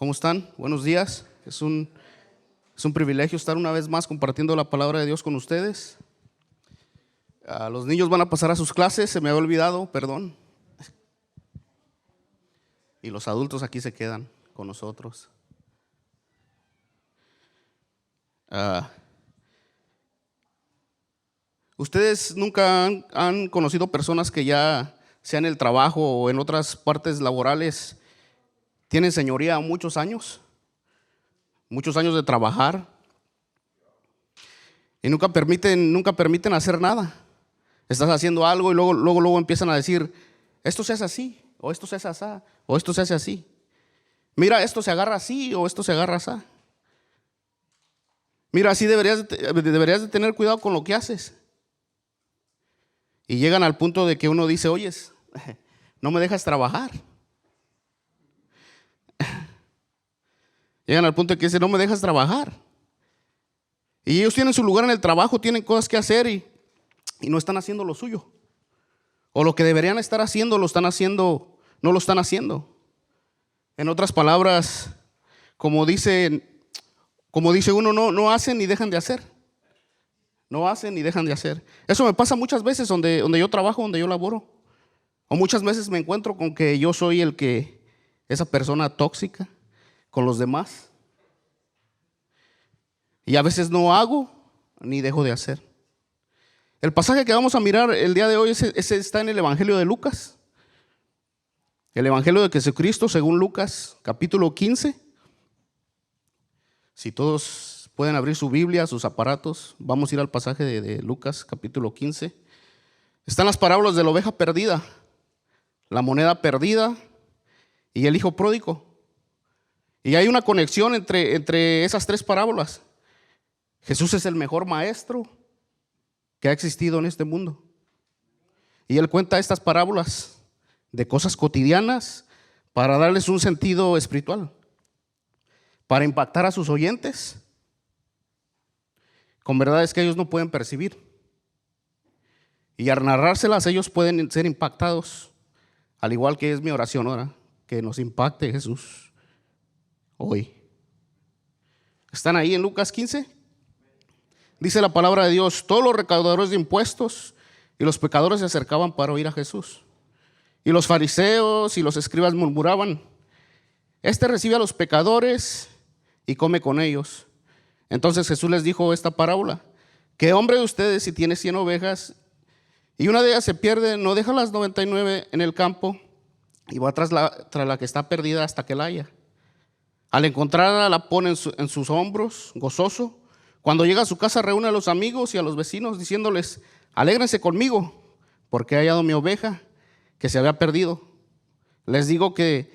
¿Cómo están? Buenos días. Es un privilegio estar una vez más compartiendo la palabra de Dios con ustedes. Los niños van a pasar a sus clases, se me había olvidado, perdón. Y los adultos aquí se quedan con nosotros. ¿Ustedes nunca han conocido personas que ya sea en el trabajo o en otras partes laborales tienen señoría muchos años de trabajar y nunca permiten hacer nada? Estás haciendo algo y luego empiezan a decir, esto se hace así, o esto se hace así, o esto se hace así. Mira, esto se agarra así, o esto se agarra así. Mira, así deberías de tener cuidado con lo que haces. Y llegan al punto de que uno dice, oyes, no me dejas trabajar. Llegan al punto de que dicen, no me dejas trabajar. Y ellos tienen su lugar en el trabajo, tienen cosas que hacer y no están haciendo lo suyo. O lo que deberían estar haciendo, no lo están haciendo. En otras palabras, como dice uno, no hacen ni dejan de hacer. No hacen ni dejan de hacer. Eso me pasa muchas veces donde yo trabajo, donde yo laboro. O muchas veces me encuentro con que yo soy esa persona tóxica con los demás. Y a veces no hago ni dejo de hacer. El pasaje que vamos a mirar el día de hoy ese está en el Evangelio de Lucas. El Evangelio de Jesucristo según Lucas, capítulo 15. Si todos pueden abrir su Biblia, sus aparatos, vamos a ir al pasaje de Lucas, capítulo 15. Están las parábolas de la oveja perdida, la moneda perdida y el hijo pródigo. Y hay una conexión entre esas tres parábolas. Jesús es el mejor maestro que ha existido en este mundo. Y Él cuenta estas parábolas de cosas cotidianas para darles un sentido espiritual, para impactar a sus oyentes con verdades que ellos no pueden percibir. Y al narrárselas ellos pueden ser impactados, al igual que es mi oración ahora, que nos impacte Jesús hoy. ¿Están ahí en Lucas 15? Dice la palabra de Dios, todos los recaudadores de impuestos y los pecadores se acercaban para oír a Jesús. Y los fariseos y los escribas murmuraban, este recibe a los pecadores y come con ellos. Entonces Jesús les dijo esta parábola, ¿qué hombre de ustedes si tiene 100 ovejas y una de ellas se pierde, no deja las 99 en el campo y va tras la que está perdida hasta que la haya? Al encontrarla la pone en sus hombros, gozoso. Cuando llega a su casa reúne a los amigos y a los vecinos diciéndoles, alégrense conmigo porque he hallado mi oveja que se había perdido. Les digo que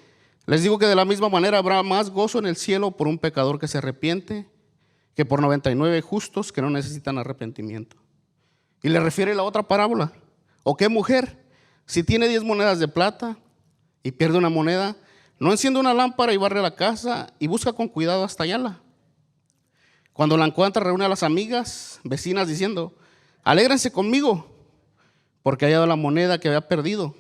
de la misma manera habrá más gozo en el cielo por un pecador que se arrepiente que por 99 justos que no necesitan arrepentimiento. Y le refiere la otra parábola. ¿O qué mujer, si tiene 10 monedas de plata y pierde una moneda, no enciende una lámpara y barre la casa y busca con cuidado hasta hallarla? Cuando la encuentra, reúne a las amigas, vecinas, diciendo, alégrense conmigo, porque he hallado la moneda que había perdido.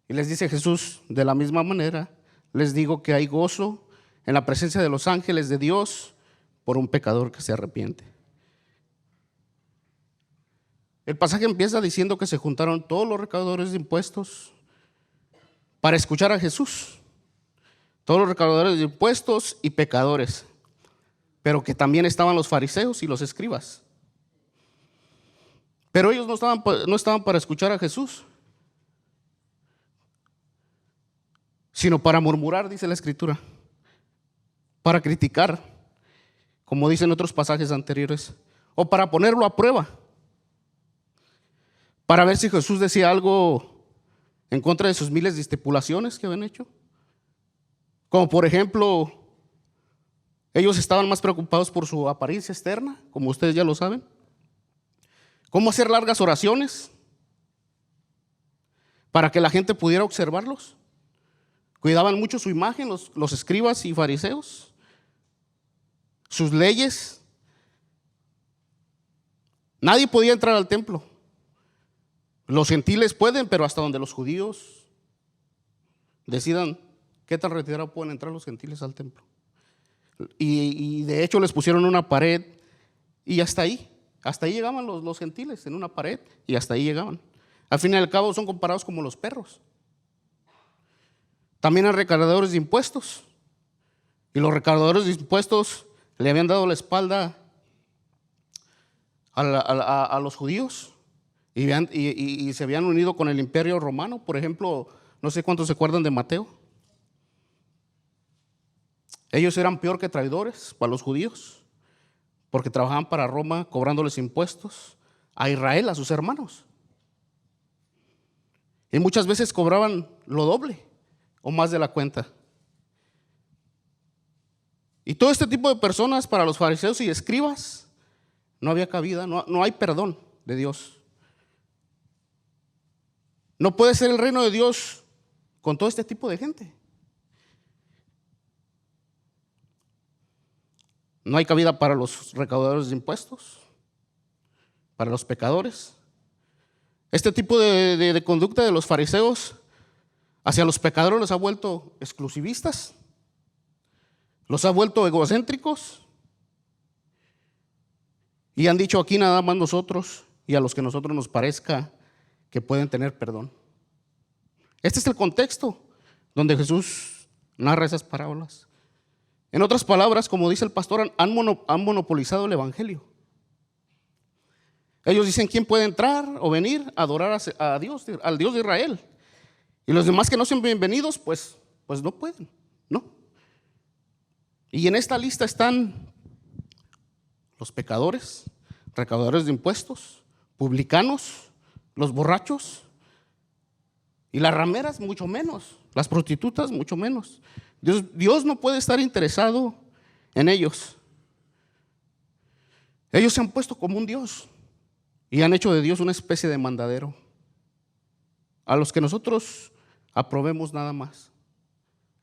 Y les dice Jesús, de la misma manera, les digo que hay gozo en la presencia de los ángeles de Dios por un pecador que se arrepiente. El pasaje empieza diciendo que se juntaron todos los recaudadores de impuestos para escuchar a Jesús. Todos los recaudadores de impuestos y pecadores. Pero que también estaban los fariseos y los escribas. Pero ellos no estaban para escuchar a Jesús, sino para murmurar, dice la Escritura, para criticar, como dicen otros pasajes anteriores, o para ponerlo a prueba, para ver si Jesús decía algo en contra de sus miles de estipulaciones que habían hecho. Como por ejemplo, ellos estaban más preocupados por su apariencia externa, como ustedes ya lo saben. Cómo hacer largas oraciones para que la gente pudiera observarlos. Cuidaban mucho su imagen, los escribas y fariseos, sus leyes. Nadie podía entrar al templo. Los gentiles pueden, pero hasta donde los judíos decidan ¿Qué tan retirado pueden entrar los gentiles al templo? Y de hecho les pusieron una pared y hasta ahí llegaban los gentiles, en una pared, y hasta ahí llegaban. Al fin y al cabo son comparados como los perros. También hay recaudadores de impuestos, y los recaudadores de impuestos le habían dado la espalda a los judíos y se habían unido con el imperio romano. Por ejemplo, no sé cuántos se acuerdan de Mateo. Ellos eran peor que traidores para los judíos, porque trabajaban para Roma cobrándoles impuestos a Israel, a sus hermanos. Y muchas veces cobraban lo doble o más de la cuenta. Y todo este tipo de personas, para los fariseos y escribas, no había cabida, no hay perdón de Dios. No puede ser el reino de Dios con todo este tipo de gente. No hay cabida para los recaudadores de impuestos, para los pecadores. Este tipo de conducta de los fariseos hacia los pecadores los ha vuelto exclusivistas, los ha vuelto egocéntricos, y han dicho: aquí nada más nosotros y a los que nosotros nos parezca que pueden tener perdón. Este es el contexto donde Jesús narra esas parábolas. En otras palabras, como dice el pastor, han monopolizado el evangelio. Ellos dicen quién puede entrar o venir a adorar a Dios, al Dios de Israel. Y los demás que no son bienvenidos, pues no pueden, ¿no? Y en esta lista están los pecadores, recaudadores de impuestos, publicanos, los borrachos, y las rameras mucho menos, las prostitutas mucho menos. Dios no puede estar interesado en ellos. Ellos se han puesto como un Dios y han hecho de Dios una especie de mandadero a los que nosotros aprobemos nada más.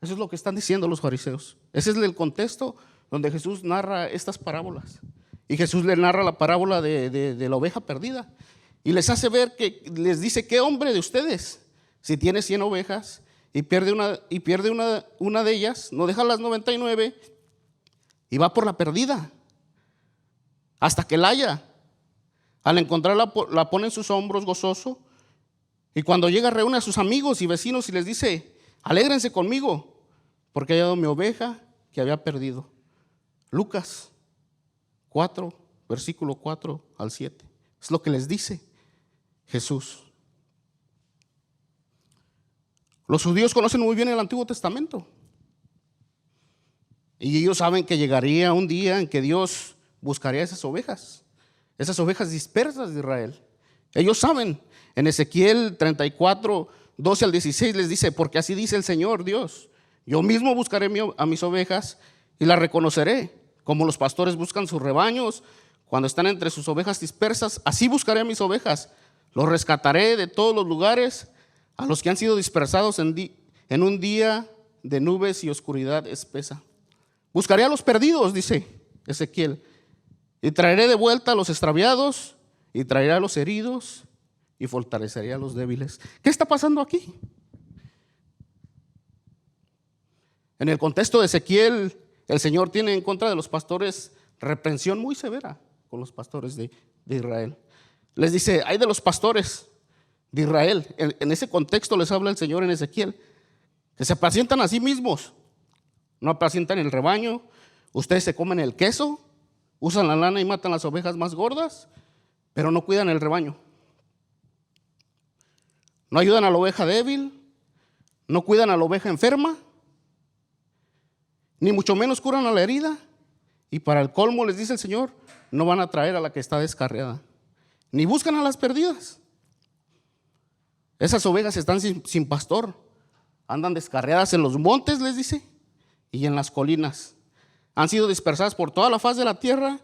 Eso es lo que están diciendo los fariseos. Ese es el contexto donde Jesús narra estas parábolas. Y Jesús le narra la parábola de la oveja perdida y les hace ver les dice: ¿qué hombre de ustedes, si tiene 100 ovejas y pierde una de ellas, no deja las 99 y va por la perdida hasta que la haya? Al encontrarla, la pone en sus hombros gozoso, y cuando llega reúne a sus amigos y vecinos y les dice: alégrense conmigo, porque he hallado mi oveja que había perdido. Lucas 4, versículo 4 al 7. Es lo que les dice Jesús. Los judíos conocen muy bien el Antiguo Testamento, y ellos saben que llegaría un día en que Dios buscaría esas ovejas dispersas de Israel. Ellos saben. En Ezequiel 34, 12 al 16 les dice: porque así dice el Señor Dios, yo mismo buscaré a mis ovejas y las reconoceré, como los pastores buscan sus rebaños cuando están entre sus ovejas dispersas. Así buscaré a mis ovejas, los rescataré de todos los lugares a los que han sido dispersados en un día de nubes y oscuridad espesa. Buscaré a los perdidos, dice Ezequiel, y traeré de vuelta a los extraviados, y traeré a los heridos, y fortaleceré a los débiles. ¿Qué está pasando aquí? En el contexto de Ezequiel, el Señor tiene en contra de los pastores reprensión muy severa con los pastores de Israel. Les dice: ay de los pastores de Israel. En ese contexto les habla el Señor en Ezequiel, que se apacientan a sí mismos, no apacientan el rebaño. Ustedes se comen el queso, usan la lana y matan las ovejas más gordas, pero no cuidan el rebaño. No ayudan a la oveja débil, no cuidan a la oveja enferma, ni mucho menos curan a la herida. Y para el colmo, les dice el Señor, no van a traer a la que está descarriada, ni buscan a las perdidas. Esas ovejas están sin pastor, andan descarriadas en los montes, les dice, y en las colinas. Han sido dispersadas por toda la faz de la tierra,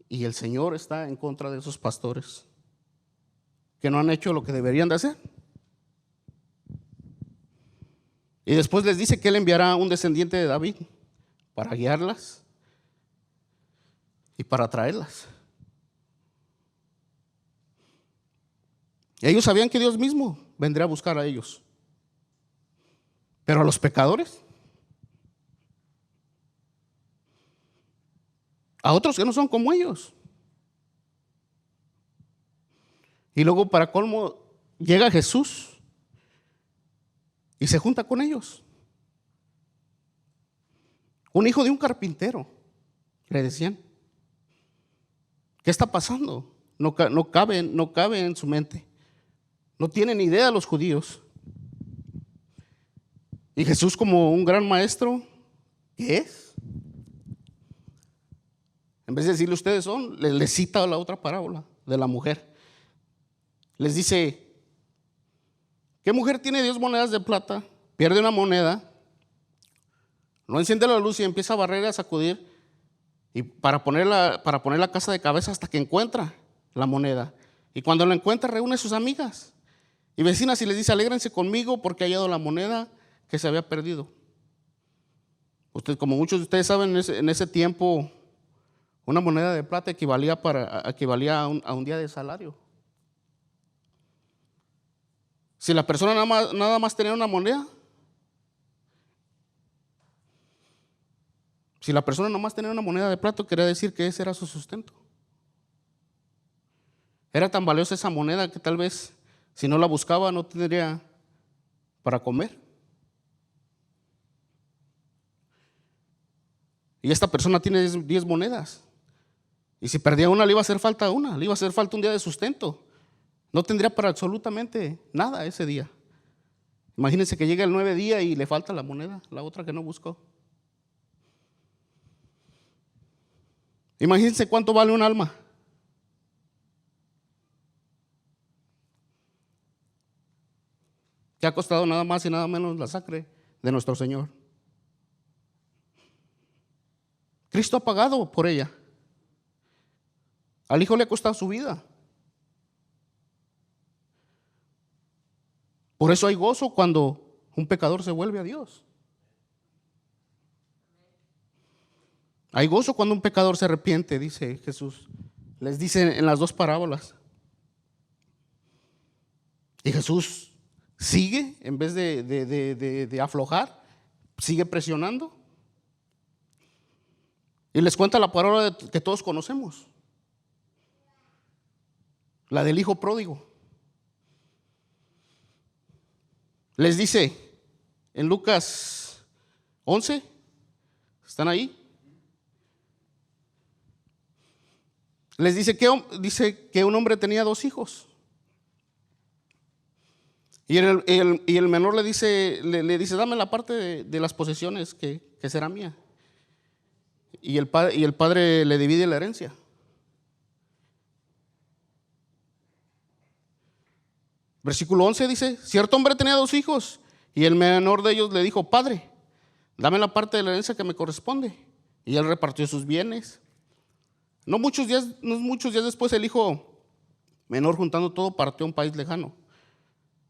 y el Señor está en contra de esos pastores que no han hecho lo que deberían de hacer. Y después les dice que Él enviará un descendiente de David para guiarlas y para traerlas. Y ellos sabían que Dios mismo vendría a buscar a ellos. Pero a los pecadores, a otros que no son como ellos. Y luego, para colmo, llega Jesús y se junta con ellos. Un hijo de un carpintero, le decían. ¿Qué está pasando? No cabe en su mente. No tienen idea los judíos. Y Jesús, como un gran maestro, ¿qué es? En vez de decirle ustedes son, les cita la otra parábola de la mujer. Les dice, ¿qué mujer tiene 10 monedas de plata? Pierde una moneda, no enciende la luz y empieza a barrer y a sacudir y para poner la casa de cabeza hasta que encuentra la moneda. Y cuando la encuentra, reúne a sus amigas y vecinas y les dice, alégrense conmigo porque he hallado la moneda que se había perdido. Como muchos de ustedes saben, en ese tiempo una moneda de plata equivalía a un día de salario. Si la persona nada más tenía una moneda, de plata, quería decir que ese era su sustento. Era tan valiosa esa moneda que tal vez si no la buscaba no tendría para comer. Y esta persona tiene 10 monedas. Y si perdía una, le iba a hacer falta una, le iba a hacer falta un día de sustento. No tendría para absolutamente nada ese día. Imagínense que llega el 9 día y le falta la moneda, la otra que no buscó. Imagínense cuánto vale un alma. Que ha costado nada más y nada menos la sangre de nuestro Señor. Cristo ha pagado por ella. Al Hijo le ha costado su vida. Por eso hay gozo cuando un pecador se vuelve a Dios. Hay gozo cuando un pecador se arrepiente, dice Jesús. Les dice en las dos parábolas. Y Jesús sigue, en vez de aflojar, sigue presionando. Y les cuenta la parábola que todos conocemos. La del hijo pródigo. Les dice en Lucas 11, ¿están ahí? Les dice que un hombre tenía 2 hijos. Y el menor le dice, dame la parte de las posesiones que será mía. Y el padre le divide la herencia. Versículo 11 dice, cierto hombre tenía 2 hijos y el menor de ellos le dijo, padre, dame la parte de la herencia que me corresponde. Y él repartió sus bienes. No muchos días después el hijo menor, juntando todo, partió a un país lejano.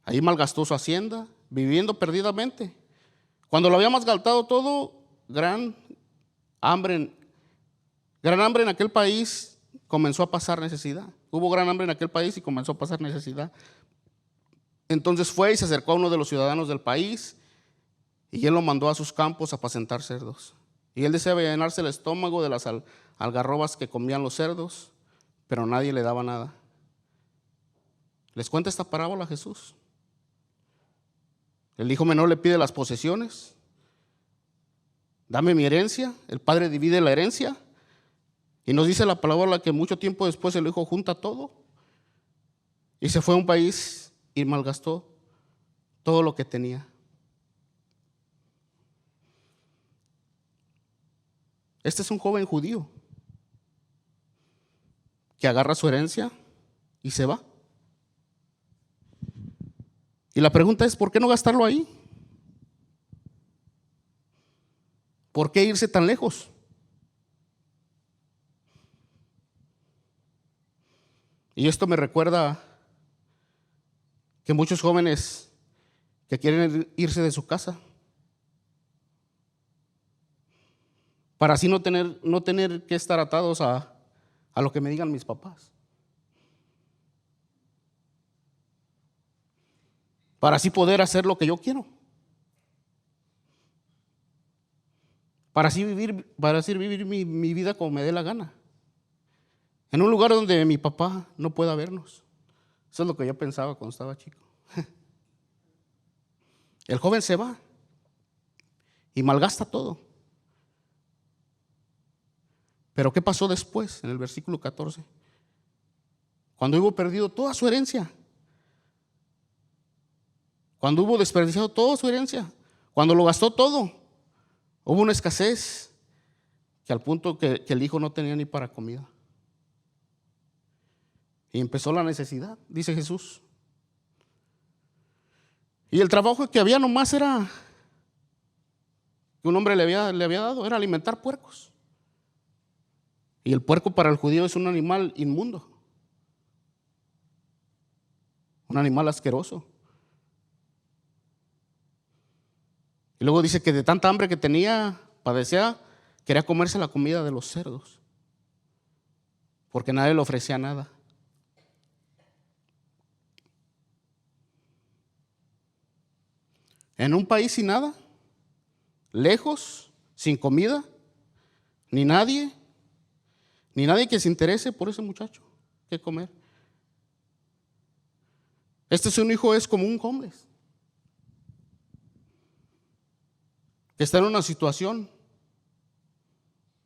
Ahí malgastó su hacienda, viviendo perdidamente. Cuando lo había malgastado todo, gran hambre en aquel país comenzó a pasar necesidad. Hubo gran hambre en aquel país y comenzó a pasar necesidad. Entonces fue y se acercó a uno de los ciudadanos del país y él lo mandó a sus campos a apacentar cerdos. Y él deseaba llenarse el estómago de las algarrobas que comían los cerdos, pero nadie le daba nada. Les cuenta esta parábola a Jesús. El hijo menor le pide las posesiones. Dame mi herencia. El padre divide la herencia. Y nos dice la palabra que mucho tiempo después el hijo junta todo y se fue a un país y malgastó todo lo que tenía. Este es un joven judío que agarra su herencia y se va. Y la pregunta es, ¿por qué no gastarlo ahí? ¿Por qué irse tan lejos? Y esto me recuerda que muchos jóvenes que quieren irse de su casa para así no tener que estar atados a lo que me digan mis papás, para así poder hacer lo que yo quiero. para así vivir mi vida como me dé la gana. En un lugar donde mi papá no pueda vernos. Eso es lo que yo pensaba cuando estaba chico. El joven se va y malgasta todo. Pero ¿qué pasó después? En el versículo 14. Cuando hubo perdido toda su herencia. Cuando hubo desperdiciado toda su herencia. Cuando lo gastó todo. Hubo una escasez que al punto que el hijo no tenía ni para comida. Y empezó la necesidad, dice Jesús. Y el trabajo que había nomás era, que un hombre le había dado, era alimentar puercos. Y el puerco para el judío es un animal inmundo. Un animal asqueroso. Y luego dice que de tanta hambre que tenía, padecía, quería comerse la comida de los cerdos. Porque nadie le ofrecía nada. En un país sin nada, lejos, sin comida, ni nadie que se interese por ese muchacho que comer. Su hijo es como un homeless, que está en una situación,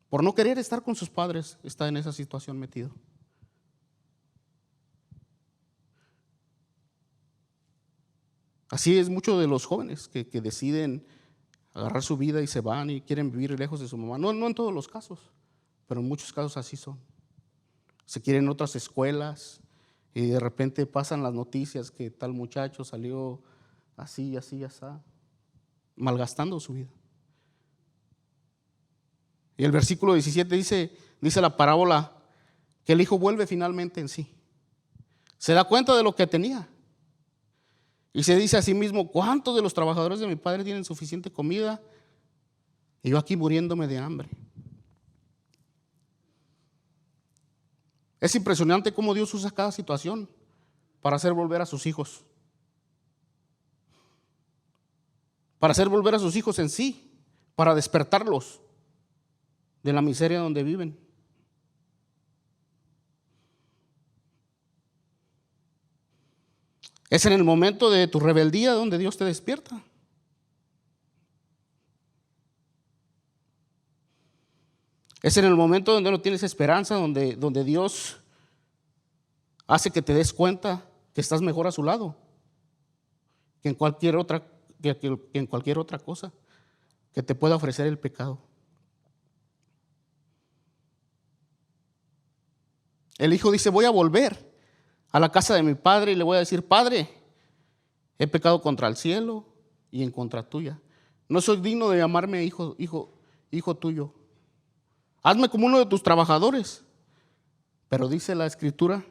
por no querer estar con sus padres, está en esa situación metido. Así es muchos de los jóvenes que deciden agarrar su vida y se van y quieren vivir lejos de su mamá. No en todos los casos, pero en muchos casos así son. Se quieren otras escuelas y de repente pasan las noticias que tal muchacho salió así, malgastando su vida. Y el versículo 17 dice la parábola que el hijo vuelve finalmente en sí. Se da cuenta de lo que tenía. Y se dice a sí mismo, ¿cuántos de los trabajadores de mi padre tienen suficiente comida? Y yo aquí muriéndome de hambre. Es impresionante cómo Dios usa cada situación para hacer volver a sus hijos. Para hacer volver a sus hijos en sí, para despertarlos de la miseria donde viven. Es en el momento de tu rebeldía donde Dios te despierta. Es en el momento donde no tienes esperanza, donde Dios hace que te des cuenta que estás mejor a su lado que en cualquier otra cosa que te pueda ofrecer el pecado. El hijo dice, voy a volver a la casa de mi padre y le voy a decir, Padre, he pecado contra el cielo y en contra tuya. No soy digno de llamarme hijo tuyo. Hazme como uno de tus trabajadores. Pero dice la Escritura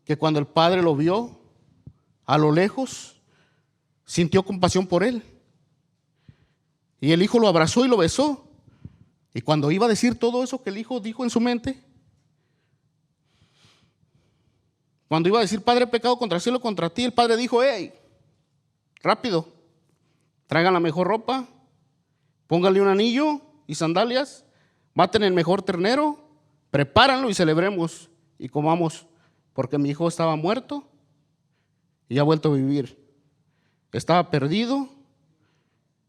que cuando el padre lo vio a lo lejos, sintió compasión por él. Y el hijo lo abrazó y lo besó. Y cuando iba a decir todo eso que el hijo dijo en su mente, cuando iba a decir, Padre, he pecado contra el cielo, contra ti, el padre dijo, hey, rápido, traigan la mejor ropa, pónganle un anillo y sandalias, maten el mejor ternero, prepáranlo y celebremos y comamos, porque mi hijo estaba muerto y ha vuelto a vivir. Estaba perdido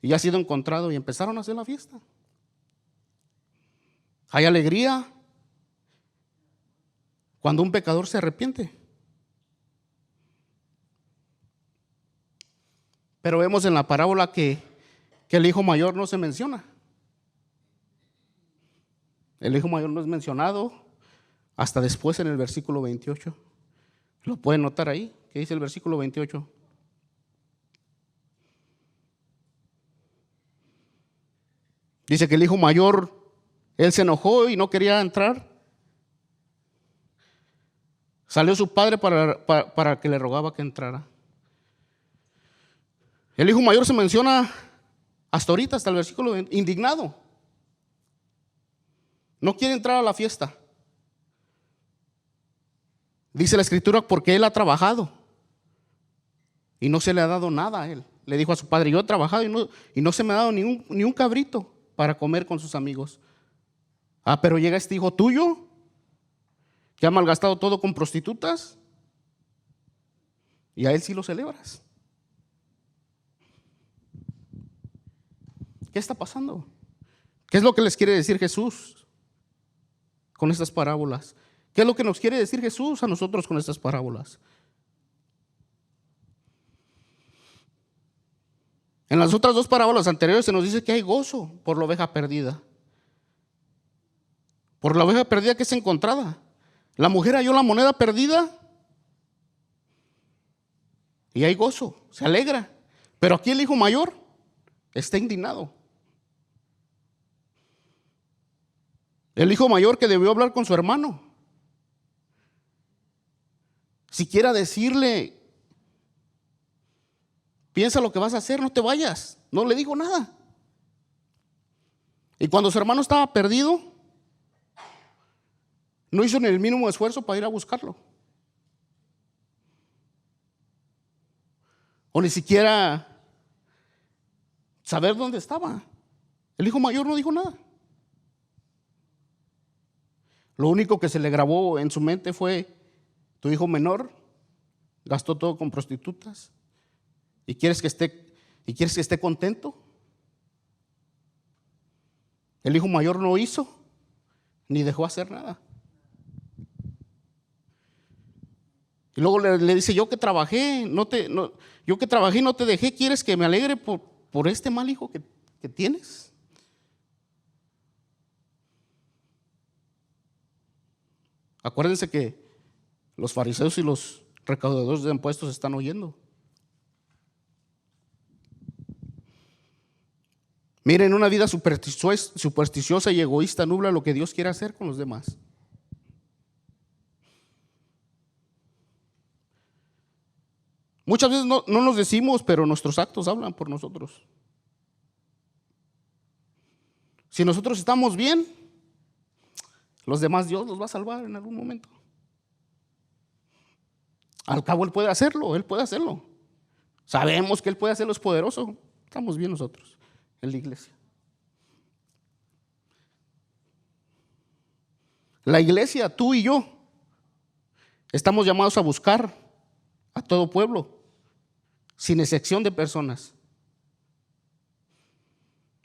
y ha sido encontrado, y empezaron a hacer la fiesta. Hay alegría cuando un pecador se arrepiente. Pero vemos en la parábola que el hijo mayor no se menciona. El hijo mayor no es mencionado hasta después en el versículo 28. Lo pueden notar ahí, que dice el versículo 28. Dice que el hijo mayor, él se enojó y no quería entrar. Salió su padre para que le rogaba que entrara. El hijo mayor se menciona hasta ahorita, hasta el versículo 20, indignado. No quiere entrar a la fiesta. Dice la Escritura, porque él ha trabajado y no se le ha dado nada a él. Le dijo a su padre, yo he trabajado y no se me ha dado ni un cabrito para comer con sus amigos. Ah, pero llega este hijo tuyo que ha malgastado todo con prostitutas y a él sí lo celebras. ¿Qué está pasando? ¿Qué es lo que les quiere decir Jesús con estas parábolas? ¿Qué es lo que nos quiere decir Jesús a nosotros con estas parábolas? En las otras dos parábolas anteriores se nos dice que hay gozo por la oveja perdida. Por la oveja perdida que es encontrada. La mujer halló la moneda perdida y hay gozo, se alegra. Pero aquí el hijo mayor está indignado. El hijo mayor que debió hablar con su hermano. Siquiera decirle, piensa lo que vas a hacer, no te vayas. No le dijo nada. Y cuando su hermano estaba perdido, no hizo ni el mínimo esfuerzo para ir a buscarlo. O ni siquiera saber dónde estaba. El hijo mayor no dijo nada. Lo único que se le grabó en su mente fue: tu hijo menor gastó todo con prostitutas y quieres que esté contento. El hijo mayor no hizo ni dejó hacer nada. Y luego le dice: yo que trabajé, no te dejé, ¿quieres que me alegre por este mal hijo que tienes? Acuérdense que los fariseos y los recaudadores de impuestos están oyendo. Miren, una vida supersticiosa y egoísta nubla lo que Dios quiere hacer con los demás. Muchas veces no nos decimos, pero nuestros actos hablan por nosotros. Si nosotros estamos bien, los demás Dios los va a salvar en algún momento. Al cabo Él puede hacerlo. Sabemos que Él puede hacerlo, es poderoso. Estamos bien nosotros en la iglesia. La iglesia, tú y yo, estamos llamados a buscar a todo pueblo, sin excepción de personas.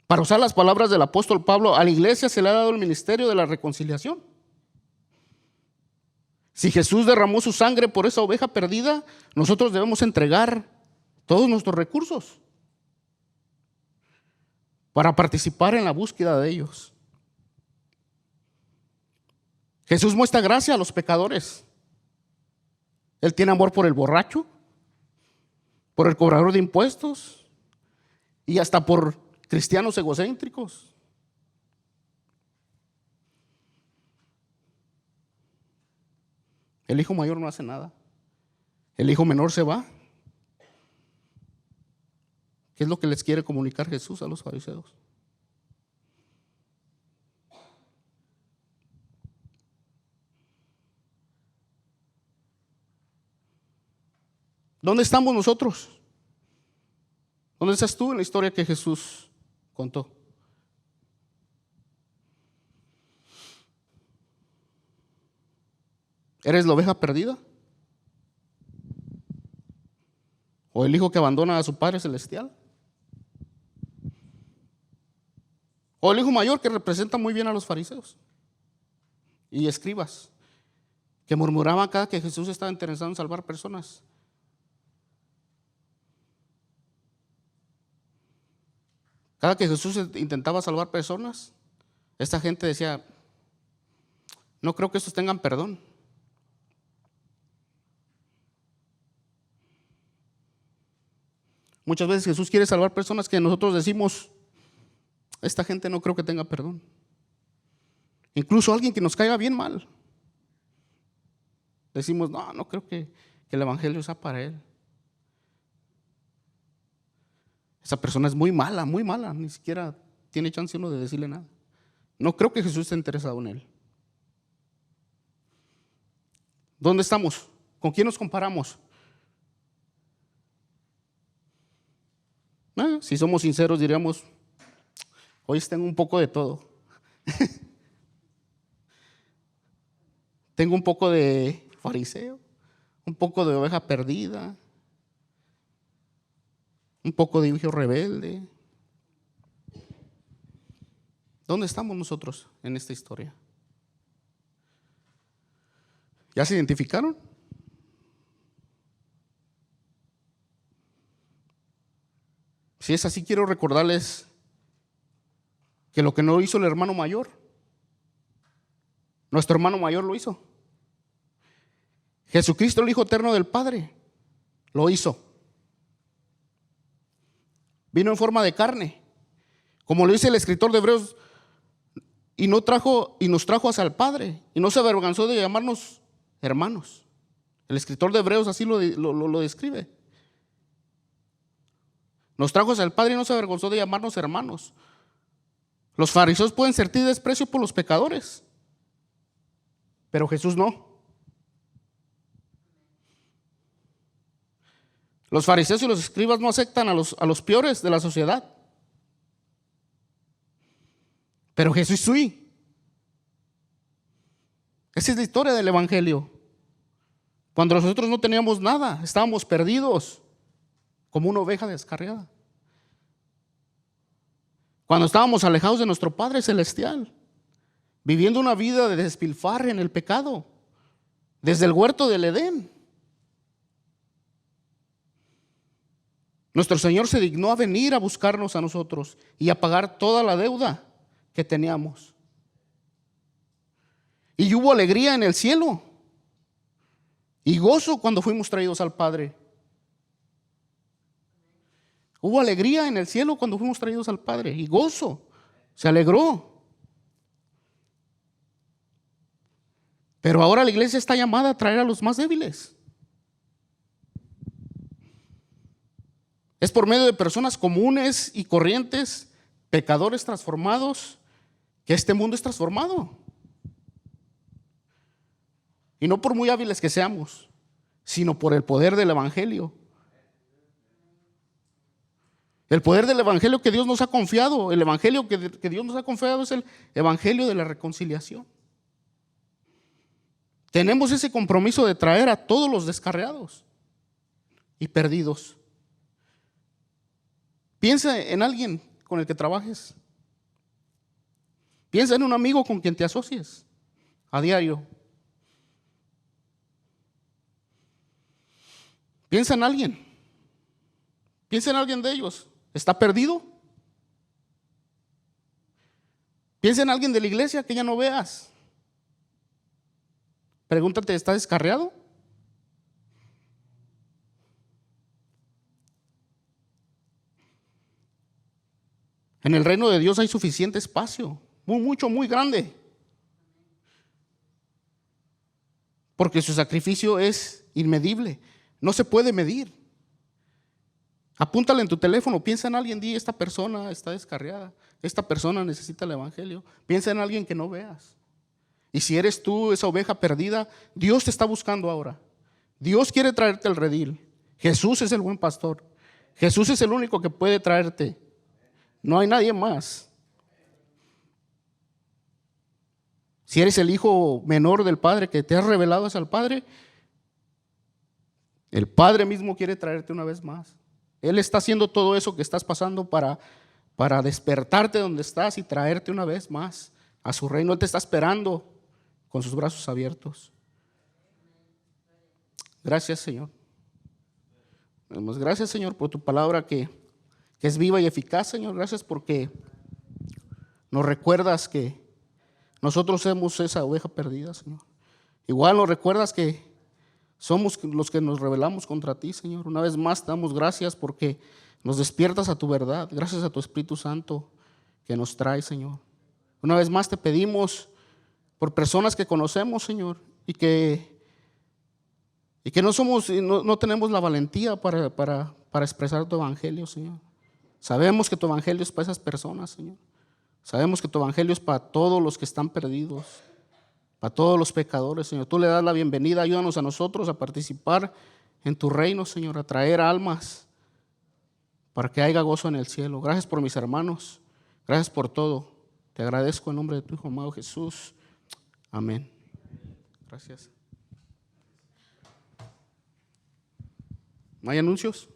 Para usar las palabras del apóstol Pablo, a la iglesia se le ha dado el ministerio de la reconciliación. Si Jesús derramó su sangre por esa oveja perdida, nosotros debemos entregar todos nuestros recursos para participar en la búsqueda de ellos. Jesús muestra gracia a los pecadores. Él tiene amor por el borracho, por el cobrador de impuestos y hasta por cristianos egocéntricos. El hijo mayor no hace nada. El hijo menor se va. ¿Qué es lo que les quiere comunicar Jesús a los fariseos? ¿Dónde estamos nosotros? ¿Dónde estás tú en la historia que Jesús contó? ¿Eres la oveja perdida? ¿O el hijo que abandona a su Padre Celestial? ¿O el hijo mayor que representa muy bien a los fariseos y escribas que murmuraban cada que Jesús estaba interesado en salvar personas? Cada que Jesús intentaba salvar personas, esta gente decía: no creo que estos tengan perdón. Muchas veces Jesús quiere salvar personas que nosotros decimos: esta gente no creo que tenga perdón. Incluso alguien que nos caiga bien mal, decimos: no creo que el evangelio sea para él. Esa persona es muy mala, ni siquiera tiene chance uno de decirle nada. No creo que Jesús esté interesado en él. ¿Dónde estamos? ¿Con quién nos comparamos? Si somos sinceros diríamos: Hoy tengo un poco de todo. Tengo un poco de fariseo, un poco de oveja perdida, un poco de hijo rebelde. ¿Dónde estamos nosotros en esta historia? ¿Ya se identificaron? Si es así, quiero recordarles que lo que no hizo el hermano mayor, nuestro hermano mayor lo hizo. Jesucristo, el Hijo eterno del Padre, lo hizo. Vino en forma de carne, como lo dice el escritor de Hebreos, y nos trajo hacia el Padre, y no se avergonzó de llamarnos hermanos. El escritor de Hebreos así lo describe. Nos trajo hacia el Padre y no se avergonzó de llamarnos hermanos. Los fariseos pueden sentir desprecio por los pecadores, pero Jesús no. Los fariseos y los escribas no aceptan a los peores de la sociedad, pero Jesús sí. Esa es la historia del Evangelio. Cuando nosotros no teníamos nada, estábamos perdidos como una oveja descarriada. Cuando estábamos alejados de nuestro Padre Celestial, viviendo una vida de despilfarre en el pecado, desde el huerto del Edén. Nuestro Señor se dignó a venir a buscarnos a nosotros y a pagar toda la deuda que teníamos. Y hubo alegría en el cielo y gozo cuando fuimos traídos al Padre. Hubo alegría en el cielo cuando fuimos traídos al Padre y gozo. Se alegró. Pero ahora la iglesia está llamada a traer a los más débiles. Es por medio de personas comunes y corrientes, pecadores transformados, que este mundo es transformado. Y no por muy hábiles que seamos, sino por el poder del Evangelio. El poder del Evangelio que Dios nos ha confiado. El Evangelio que Dios nos ha confiado es el Evangelio de la reconciliación. Tenemos ese compromiso de traer a todos los descarriados y perdidos. Piensa en alguien con el que trabajes. Piensa en un amigo con quien te asocies a diario. Piensa en alguien. Piensa en alguien de ellos. ¿Está perdido? Piensa en alguien de la iglesia que ya no veas. Pregúntate, ¿está descarriado? En el reino de Dios hay suficiente espacio, muy grande. Porque su sacrificio es inmedible, no se puede medir. Apúntale en tu teléfono, piensa en alguien, di, esta persona está descarriada, esta persona necesita el Evangelio. Piensa en alguien que no veas. Y si eres tú esa oveja perdida, Dios te está buscando ahora. Dios quiere traerte al redil. Jesús es el buen pastor. Jesús es el único que puede traerte. No hay nadie más. Si eres el hijo menor del Padre que te has revelado hacia el Padre, el Padre mismo quiere traerte una vez más. Él está haciendo todo eso que estás pasando para despertarte donde estás y traerte una vez más a su reino. Él te está esperando con sus brazos abiertos. Gracias, Señor. Gracias, Señor, por tu palabra que es viva y eficaz, Señor. Gracias porque nos recuerdas que nosotros somos esa oveja perdida, Señor. Igual nos recuerdas que somos los que nos rebelamos contra ti, Señor. Una vez más te damos gracias porque nos despiertas a tu verdad. Gracias a tu Espíritu Santo que nos trae, Señor. Una vez más te pedimos por personas que conocemos, Señor, y que no tenemos la valentía para expresar tu evangelio, Señor. Sabemos que tu evangelio es para esas personas, Señor. Sabemos que tu evangelio es para todos los que están perdidos, para todos los pecadores, Señor. Tú le das la bienvenida, ayúdanos a nosotros a participar en tu reino, Señor, a traer almas para que haya gozo en el cielo. Gracias por mis hermanos. Gracias por todo. Te agradezco en nombre de tu Hijo amado Jesús. Amén. Gracias. ¿No hay anuncios?